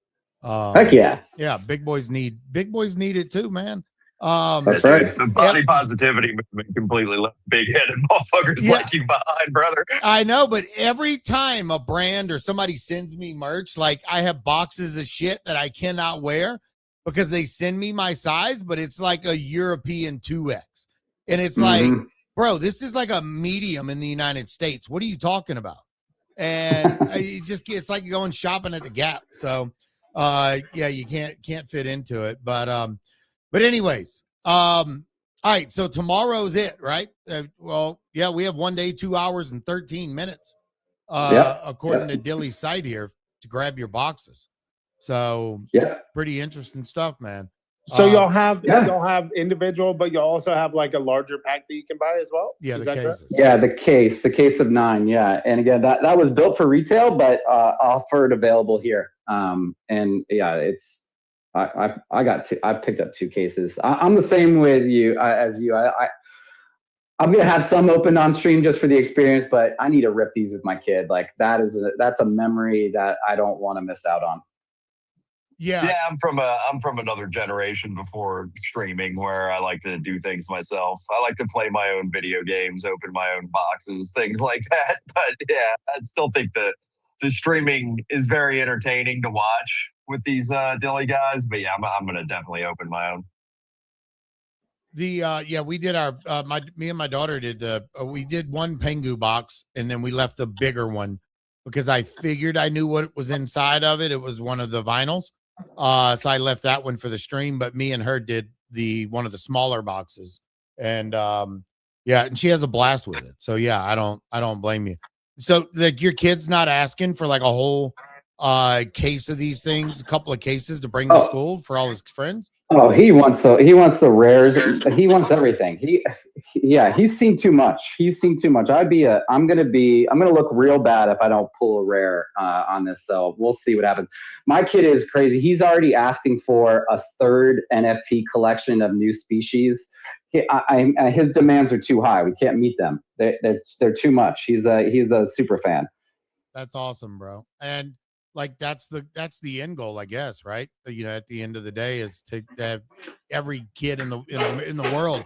Heck yeah. Yeah, big boys need it too, man. That's right. The body positivity movement completely left big-headed motherfuckers like you behind, brother. I know, but every time a brand or somebody sends me merch, like I have boxes of shit that I cannot wear because they send me my size, but it's like a European 2X. And it's like, bro, this is like a medium in the United States. What are you talking about? And it's like going shopping at the Gap. So yeah, you can't fit into it. But anyways, all right. So tomorrow's it, right? Well, yeah, we have 1 day, 2 hours and 13 minutes, according to Dilly's site here, to grab your boxes. So pretty interesting stuff, man. So y'all have individual, but you also have like a larger pack that you can buy as well. Yeah, Is the that cases. correct? Yeah, the case of 9. Yeah, and again, that was built for retail, but offered available here. And yeah, it's. I picked up 2 cases. I'm the same with you as you. I'm gonna have some open on stream just for the experience, but I need to rip these with my kid. Like that's a memory that I don't want to miss out on. Yeah, I'm from another generation before streaming where I like to do things myself. I like to play my own video games, open my own boxes, things like that. But yeah, I still think the streaming is very entertaining to watch with these Dilly guys. But yeah, I'm gonna definitely open my own. We did our me and my daughter did we did one Pengu box, and then we left the bigger one because I figured I knew what was inside of it. It was one of the vinyls. So I left that one for the stream, but me and her did one of the smaller boxes, and and she has a blast with it. So yeah, I don't blame you. So like your kid's not asking for like a whole case of these things, a couple of cases to bring to school for all his friends. Oh, he wants the rares. He wants everything. He's seen too much. I'm gonna look real bad if I don't pull a rare on this. So we'll see what happens. My kid is crazy. He's already asking for a 3rd NFT collection of new species. His demands are too high. We can't meet them. They're too much. He's a super fan. That's awesome, bro. And like that's the end goal, I guess, right? You know, at the end of the day, is to have every kid in the world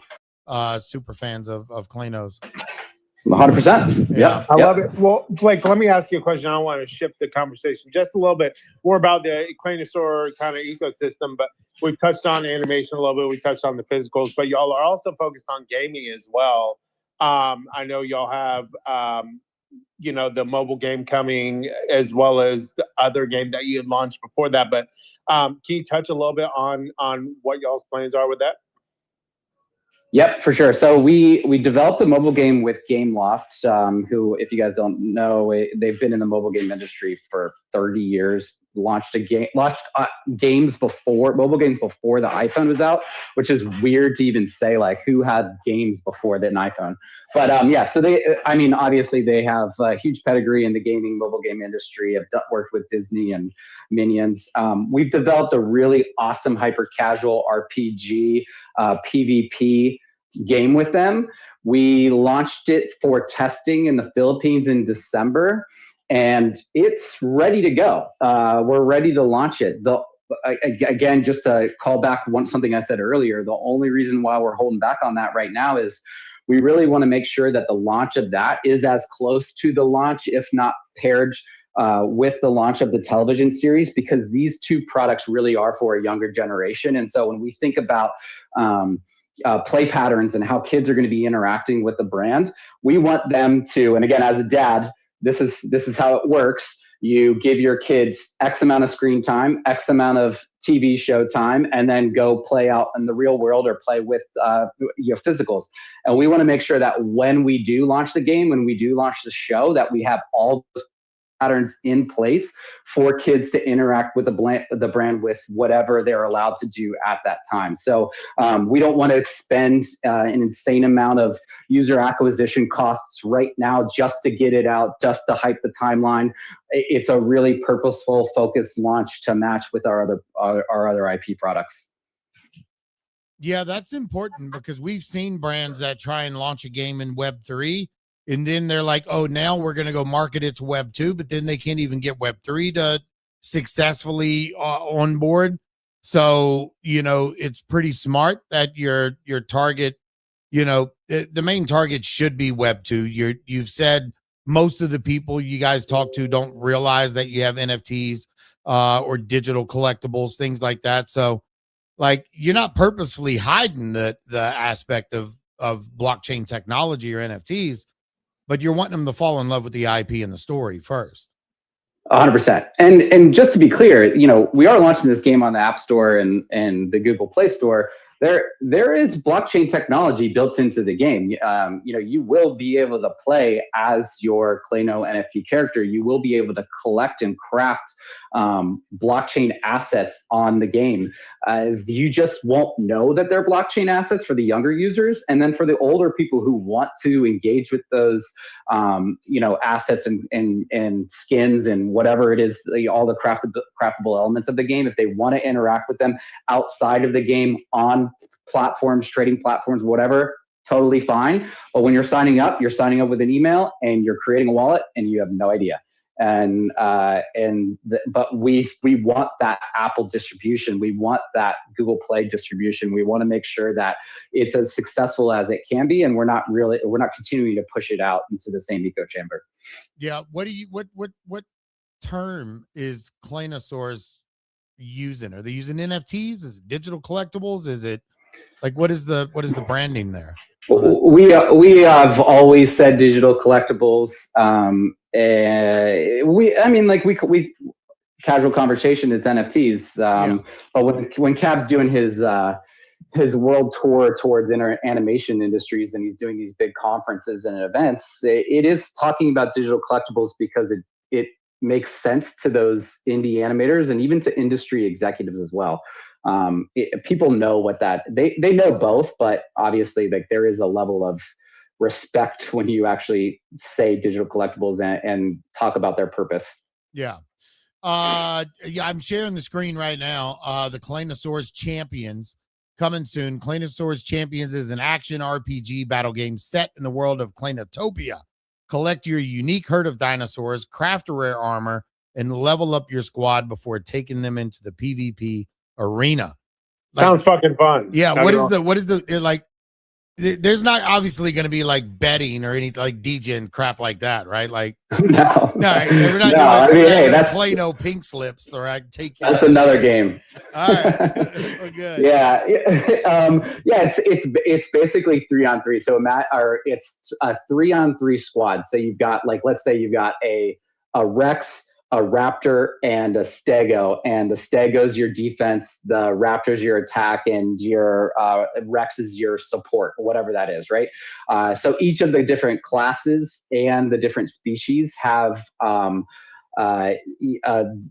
super fans of Claynosaurz. 100%. Yeah, I love it. Well, Blake, let me ask you a question. I want to shift the conversation just a little bit more about the Claynosaurz kind of ecosystem, but we've touched on animation a little bit. We touched on the physicals, but y'all are also focused on gaming as well. I know y'all have the mobile game coming as well as the other game that you had launched before that. But can you touch a little bit on what y'all's plans are with that? Yep, for sure. So we developed a mobile game with Gameloft, who, if you guys don't know, they've been in the mobile game industry for 30 years. Launched games before mobile games before the iPhone was out, which is weird to even say. Like, who had games before an iPhone? But so obviously they have a huge pedigree in the gaming mobile game industry. I've worked with Disney and Minions. We've developed a really awesome hyper casual RPG PvP game with them. We launched it for testing in the Philippines in December, and it's ready to go. We're ready to launch it. Again, just to call back something I said earlier, the only reason why we're holding back on that right now is we really want to make sure that the launch of that is as close to the launch, if not paired with the launch of the television series, because these 2 products really are for a younger generation. And so when we think about play patterns and how kids are going to be interacting with the brand, we want them to, and again, as a dad, this is how it works. You give your kids X amount of screen time, X amount of TV show time, and then go play out in the real world or play with your physicals. And we want to make sure that when we do launch the game, when we do launch the show, that we have all those patterns in place for kids to interact with the brand with whatever they're allowed to do at that time. So we don't want to expend an insane amount of user acquisition costs right now just to get it out, just to hype the timeline. It's a really purposeful, focused launch to match with our other IP products. Yeah, that's important because we've seen brands that try and launch a game in Web3, and then they're like, oh, now we're going to go market it to Web2, but then they can't even get Web3 to successfully onboard. So, it's pretty smart that your target, the main target should be Web 2. You've said most of the people you guys talk to don't realize that you have NFTs or digital collectibles, things like that. So, like, you're not purposefully hiding the aspect of blockchain technology or NFTs, but you're wanting them to fall in love with the IP and the story first. 100%. And just to be clear, we are launching this game on the App Store and the Google Play Store. There is blockchain technology built into the game. You will be able to play as your Clayno NFT character. You will be able to collect and craft blockchain assets on the game. You just won't know that they're blockchain assets for the younger users, and then for the older people who want to engage with those, assets and skins and whatever it is, all the craftable elements of the game. If they want to interact with them outside of the game on platforms, trading platforms, whatever, totally fine. But when you're signing up with an email and you're creating a wallet and you have no idea. But we want that Apple distribution. We want that Google Play distribution. We want to make sure that it's as successful as it can be, and we're not continuing to push it out into the same echo chamber. Yeah. What term is Claynosaurz using? Are they using NFTs? Is it digital collectibles? Is it like, what is the branding there? We have always said digital collectibles. We casual conversation, it's NFTs. But when Cab's doing his world tour towards animation industries, and he's doing these big conferences and events, it is talking about digital collectibles because it makes sense to those indie animators and even to industry executives as well. People know what that they know both, but obviously, like, there is a level of respect when you actually say digital collectibles and talk about their purpose. Yeah. I'm sharing the screen right now. The Claynosaurz Champions coming soon. Claynosaurz Champions is an action RPG battle game set in the world of Claynotopia. Collect your unique herd of dinosaurs, craft a rare armor, and level up your squad before taking them into the PvP arena. Sounds fucking fun. Yeah. What is the like? There's not obviously going to be like betting or anything like DJ and crap like that, right? Like, no, we're not doing that's Clayno pink slips, or I take that's another game. All right, okay. Yeah, it's basically 3-on-3. So it's a 3-on-3 squad. So you've got, like, let's say you've got a Rex, a Raptor, and a Stego, and the Stego's your defense, the Raptor's your attack, and your Rex is your support, whatever that is, right? So each of the different classes and the different species have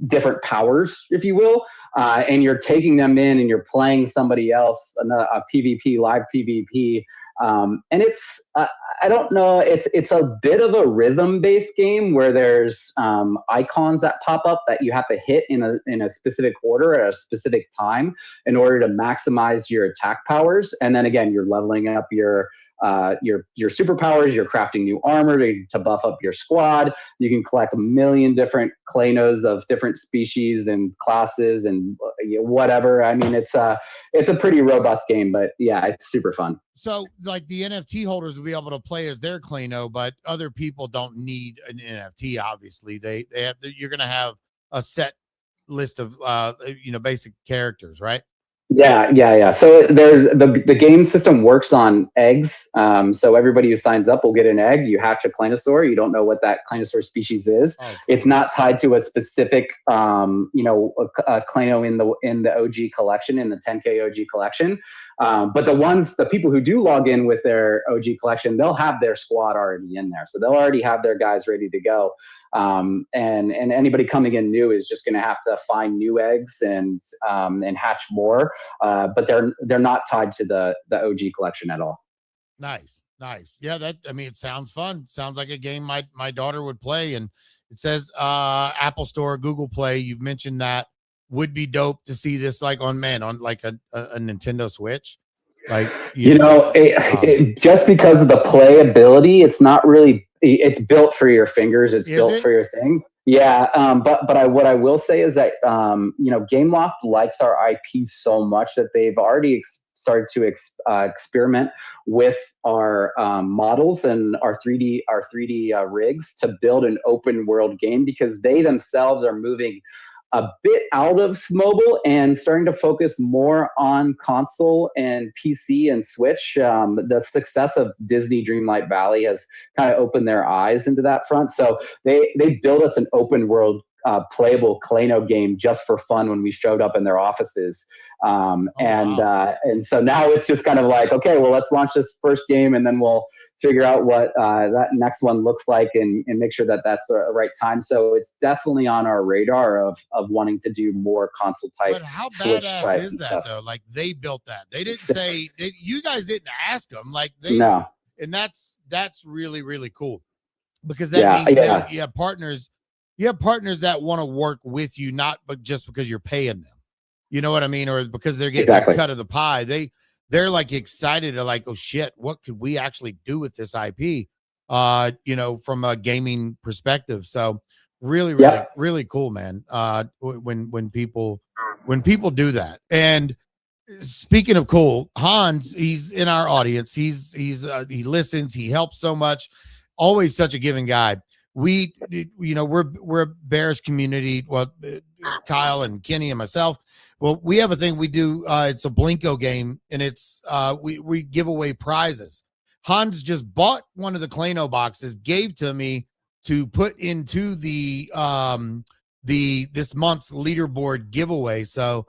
different powers, if you will, and you're taking them in and you're playing somebody else, a PvP, live PvP. And it's, I don't know, it's a bit of a rhythm-based game where there's icons that pop up that you have to hit in a specific order at a specific time in order to maximize your attack powers. And then again, you're leveling up your superpowers, you're crafting new armor to buff up your squad. You can collect a million different Claynos of different species and classes and whatever. I mean, it's a pretty robust game, but yeah, it's super fun. So, like, the NFT holders will be able to play as their Clayno, but other people don't need an NFT. Obviously, you're going to have a set list of basic characters, right? Yeah. So there's the game system works on eggs. So everybody who signs up will get an egg. You hatch a Claynosaur. You don't know what that Claynosaur species is. Oh, cool. It's not tied to a specific, a Clayno in the OG collection, in the 10K OG collection. But the people who do log in with their OG collection, they'll have their squad already in there. So they'll already have their guys ready to go. And anybody coming in new is just going to have to find new eggs and hatch more. But they're not tied to the OG collection at all. Nice. Yeah, it sounds fun. Sounds like a game my daughter would play. And it says Apple Store, Google Play. You've mentioned that. Would be dope to see this like on like a Nintendo Switch. Like, just because of the playability, it's not really. It's built for your fingers. It's built for your thing. Yeah, what I will say is that Gameloft likes our IP so much that they've already started to experiment with our models and our 3D rigs to build an open world game, because they themselves are moving a bit out of mobile and starting to focus more on console and PC and Switch. The success of Disney Dreamlight Valley has kind of opened their eyes into that front. So they built us an open world playable Clayno game just for fun when we showed up in their offices. And so now it's just kind of like, okay, well, let's launch this first game and then we'll figure out what that next one looks like and make sure that that's the right time. So it's definitely on our radar of wanting to do more console type. But how Switch badass is that stuff. though? Like they built that. They didn't say you guys didn't ask them. Like No. And that's really, really cool, because that means that you have partners. You have partners that want to work with you, not but just because you're paying them. You know what I mean? Or because they're getting a cut of the pie. They're like excited to like, oh shit, what could we actually do with this IP? From a gaming perspective. So really, really cool, man. When people do that. And speaking of cool, Hans, he's in our audience. He listens, he helps so much, always such a giving guy. We're a Bears community. Well, Kyle and Kenny and myself. Well, we have a thing we do. It's a Blinko game, and it's we give away prizes. Hans just bought one of the Clayno boxes, gave to me to put into the this month's leaderboard giveaway. So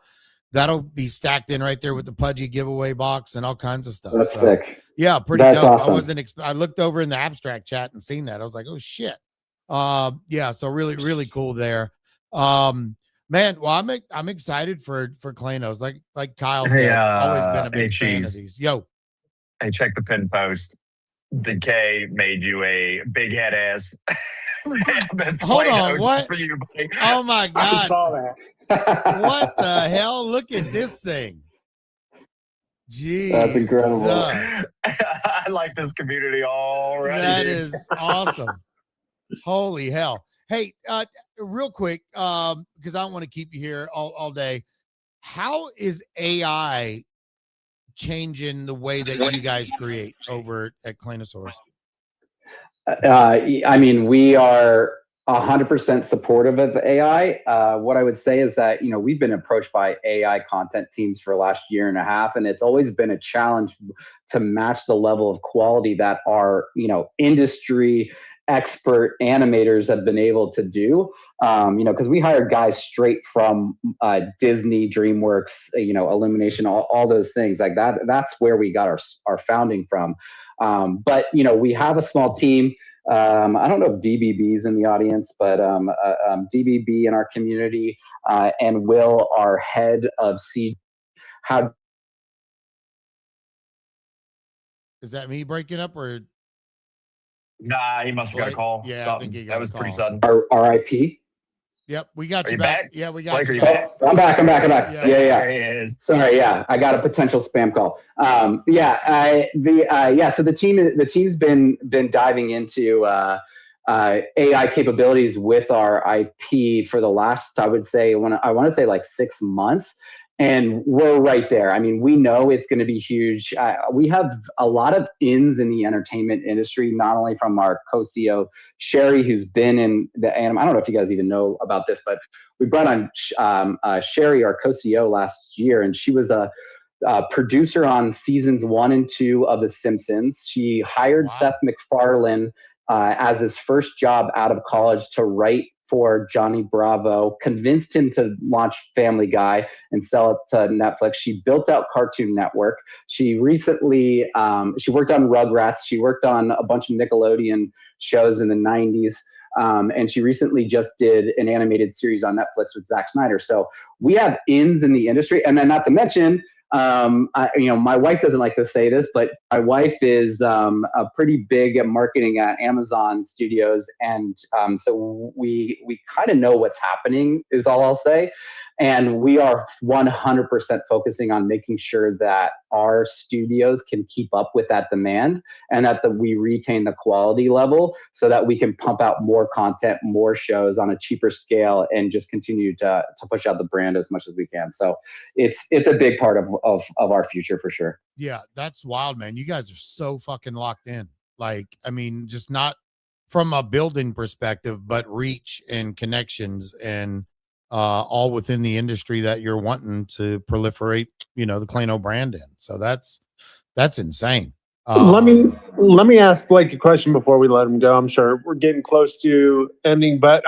that'll be stacked in right there with the Pudgy giveaway box and all kinds of stuff. That's sick. Yeah, pretty That's dope. awesome. I looked over in the abstract chat and seen that. I was like, oh shit. So really, really cool there. Man, well, I'm excited for Claynos. Like Kyle said, always been a big fan of these. Yo. Hey, check the pin post. Decay made you a big head ass. Hold on, what? For you, oh my God. I saw that. What the hell? Look at this thing. Jeez. That's incredible. I like this community already. That is awesome. Holy hell. Hey, real quick, because I don't want to keep you here all day. How is AI changing the way that you guys create over at Claynosaurz? I mean, we are 100% supportive of AI. What I would say is that, we've been approached by AI content teams for the last year and a half, and it's always been a challenge to match the level of quality that our, industry expert animators have been able to do. Because we hired guys straight from Disney, DreamWorks, Illumination, all those things like that. That's where we got our founding from. But we have a small team. I don't know if DBB's in the audience, but DBB in our community and Will, our head of C. How is that me breaking up or? Nah, he must have got a call. Yeah, something. I think he got that was a call. pretty sudden. our IP? Yep, we got Are you you back. back? Yeah, we got you Blake, back. I'm back. Yeah. Yeah. There he is. Sorry, yeah, I got a potential spam call. So the team's been diving into AI capabilities with our IP for the last, I want to say like 6 months, and we're right there. I mean, we know it's going to be huge. We have a lot of ins in the entertainment industry, not only from our co-CEO Sherry, who's been in the anime. I don't know if you guys even know about this, but we brought on Sherry, our co-CEO, last year, and she was a producer on seasons 1 and 2 of The Simpsons. She hired Seth MacFarlane as his first job out of college to write for Johnny Bravo, convinced him to launch Family Guy and sell it to Netflix. She built out Cartoon Network. She recently, she worked on Rugrats. She worked on a bunch of Nickelodeon shows in the 90s. And she recently just did an animated series on Netflix with Zack Snyder. So we have ins in the industry. And then not to mention, my wife doesn't like to say this, but my wife is a pretty big at marketing at Amazon Studios, and so we kind of know what's happening, is all I'll say. And we are 100% focusing on making sure that our studios can keep up with that demand and that we retain the quality level so that we can pump out more content, more shows on a cheaper scale and just continue to push out the brand as much as we can. So it's a big part of our future for sure. Yeah, that's wild, man. You guys are so fucking locked in. Like, I mean, just not from a building perspective, but reach and connections and all within the industry that you're wanting to proliferate, the Clayno brand in. So that's insane. Let me ask Blake a question before we let him go. I'm sure we're getting close to ending, but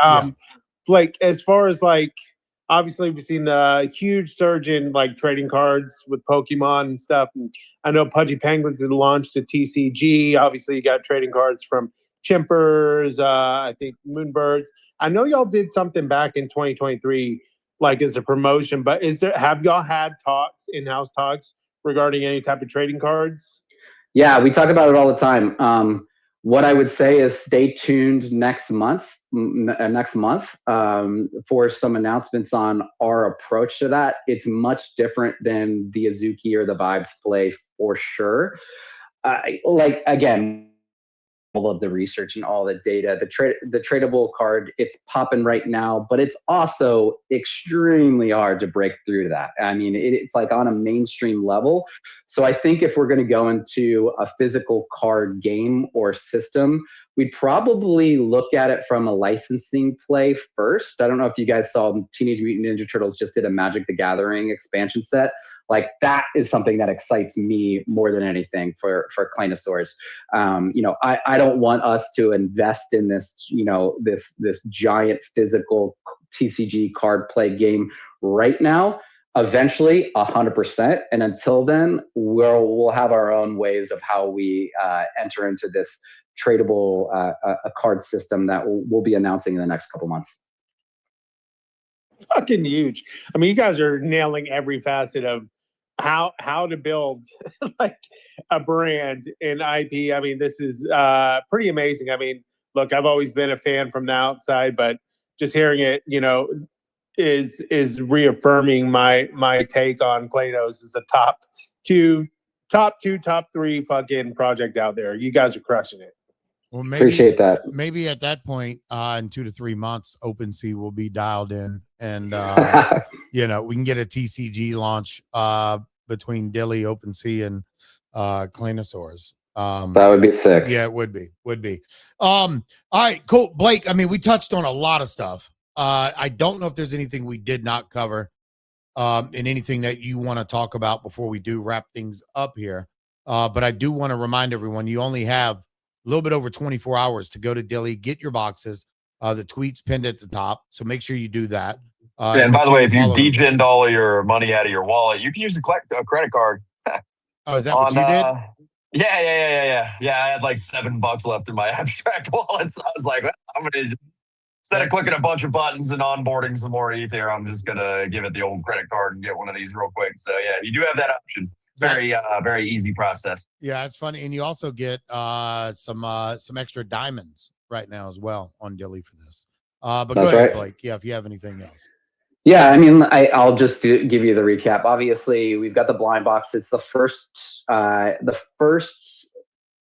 Blake, as far as like, obviously we've seen the huge surge in like trading cards with Pokemon and stuff. And I know Pudgy Penguins had launched a TCG. Obviously you got trading cards from Chimpers, I think Moonbirds. I know y'all did something back in 2023, like as a promotion, but have y'all had in-house talks regarding any type of trading cards? Yeah, we talk about it all the time. What I would say is stay tuned next month for some announcements on our approach to that. It's much different than the Azuki or the Vibes play for sure. Again, all of the research and all the data, the tradable card, it's popping right now, but it's also extremely hard to break through that. I mean, it's like on a mainstream level. So I think if we're going to go into a physical card game or system, we'd probably look at it from a licensing play first. I don't know if you guys saw Teenage Mutant Ninja Turtles just did a Magic the Gathering expansion set. Like that is something that excites me more than anything for Claynosaurz. I don't want us to invest in this, this giant physical TCG card play game right now. Eventually, 100%. And until then, we'll have our own ways of how we enter into this tradable a card system that we'll be announcing in the next couple months. Fucking huge. I mean, you guys are nailing every facet of how to build like a brand in IP. I mean, this is pretty amazing. I mean, look, I've always been a fan from the outside, but just hearing it, is reaffirming my take on Claynosaurz as a top two, top three fucking project out there. You guys are crushing it. Well, appreciate that. Maybe at that point, in 2 to 3 months, OpenSea will be dialed in, and we can get a TCG launch between Dilly, OpenSea, and Claynosaurz. That would be sick. Yeah, it would be. All right, cool, Blake. I mean, we touched on a lot of stuff. I don't know if there's anything we did not cover, and anything that you want to talk about before we do wrap things up here. But I do want to remind everyone, you only have a little bit over 24 hours to go to Dilly, get your boxes. The tweet's pinned at the top, so make sure you do that. And by the way, if you degened all of your money out of your wallet, you can use a credit card. Oh, is that what you did? Yeah. I had like $7 left in my abstract wallet, so I was like, well, I'm gonna instead of clicking a bunch of buttons and onboarding some more Ether, I'm just gonna give it the old credit card and get one of these real quick. So yeah, you do have that option. Very easy process. Yeah, it's funny, and you also get some extra diamonds right now as well on Dilly for this. But go ahead, Blake. Yeah, if you have anything else. Yeah, I mean, I'll just give you the recap. Obviously, we've got the blind box. It's the first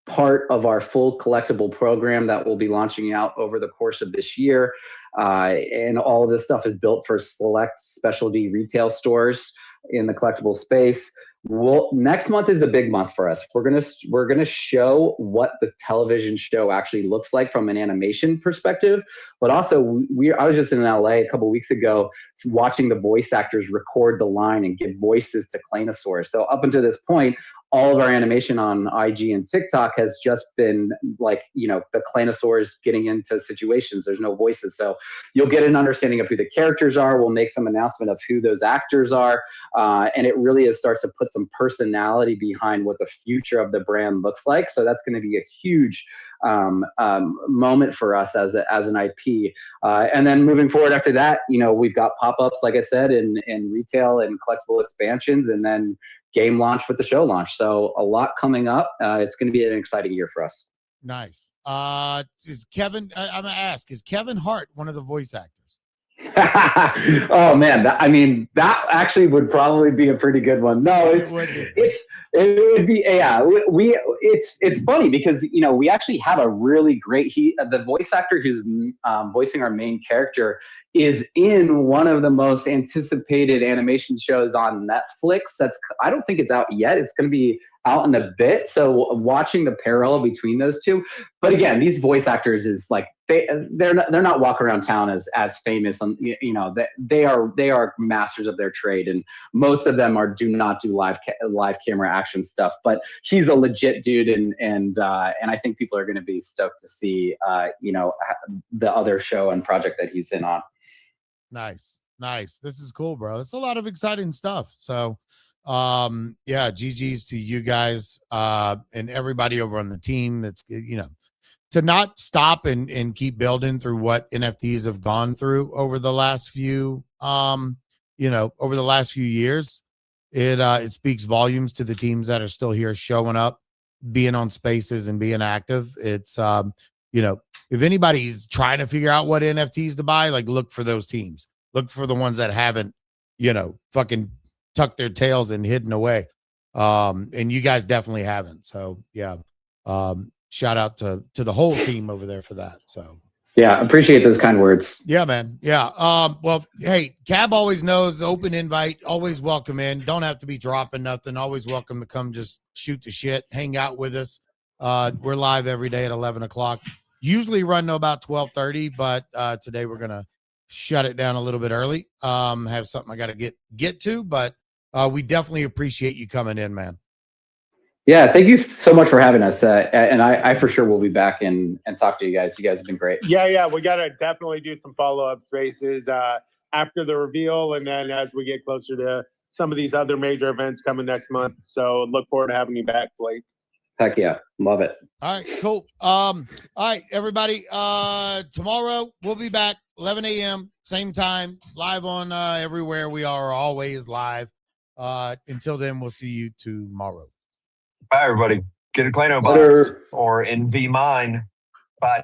part of our full collectible program that we'll be launching out over the course of this year. And all of this stuff is built for select specialty retail stores in the collectible space. Next month is a big month for us. We're gonna show what the television show actually looks like from an animation perspective, but also I was just in LA a couple weeks ago watching the voice actors record the line and give voices to Claynosaurz. So up until this point, all of our animation on IG and TikTok has just been like, the Claynosaurz getting into situations. There's no voices. So you'll get an understanding of who the characters are. We'll make some announcement of who those actors are. And it really starts to put some personality behind what the future of the brand looks like. So that's going to be a huge moment for us as an IP. And then moving forward after that, we've got pop-ups, like I said, in retail and collectible expansions, and then game launch with the show launch. So a lot coming up. It's going to be an exciting year for us. Nice. Is Kevin, I'm going to ask, is Kevin Hart one of the voice actors? Oh man, that actually would probably be a pretty good one. No, it would be, yeah. It's funny because we actually have a really great the voice actor who's voicing our main character is in one of the most anticipated animation shows on Netflix. I don't think it's out yet. It's going to be out in a bit. So watching the parallel between those two, but again, these voice actors is like they're not walking around town as famous. They are masters of their trade, and most of them do not do live camera action stuff. But he's a legit dude, and I think people are going to be stoked to see the other show and project that he's in on. Nice. This is cool, bro. It's a lot of exciting stuff. So, yeah, GG's to you guys and everybody over on the team. That's to not stop and keep building through what NFTs have gone through over the last few over the last few years. It speaks volumes to the teams that are still here, showing up, being on spaces and being active. It's if anybody's trying to figure out what NFTs to buy, like look for those teams. Look for the ones that haven't, fucking tucked their tails and hidden away. And you guys definitely haven't. So yeah. Shout out to the whole team over there for that. So yeah, appreciate those kind words. Yeah, man. Yeah. Well, hey, Cab always knows, open invite, always welcome in. Don't have to be dropping nothing. Always welcome to come just shoot the shit, hang out with us. We're live every day at 11 o'clock. Usually run to about 12:30, but today we're gonna shut it down a little bit early. Have something I gotta get to, but we definitely appreciate you coming in, man. Yeah, thank you so much for having us. And I for sure will be back and talk to you guys. You guys have been great. Yeah, we got to definitely do some follow-up spaces after the reveal, and then as we get closer to some of these other major events coming next month. So look forward to having you back, Blake. Heck yeah, love it. All right, cool. All right, everybody. Tomorrow we'll be back 11 a.m. same time, live on everywhere. We are always live. Until then, we'll see you tomorrow. Bye, everybody. Get a Claynosaurz or NV mine. Bye.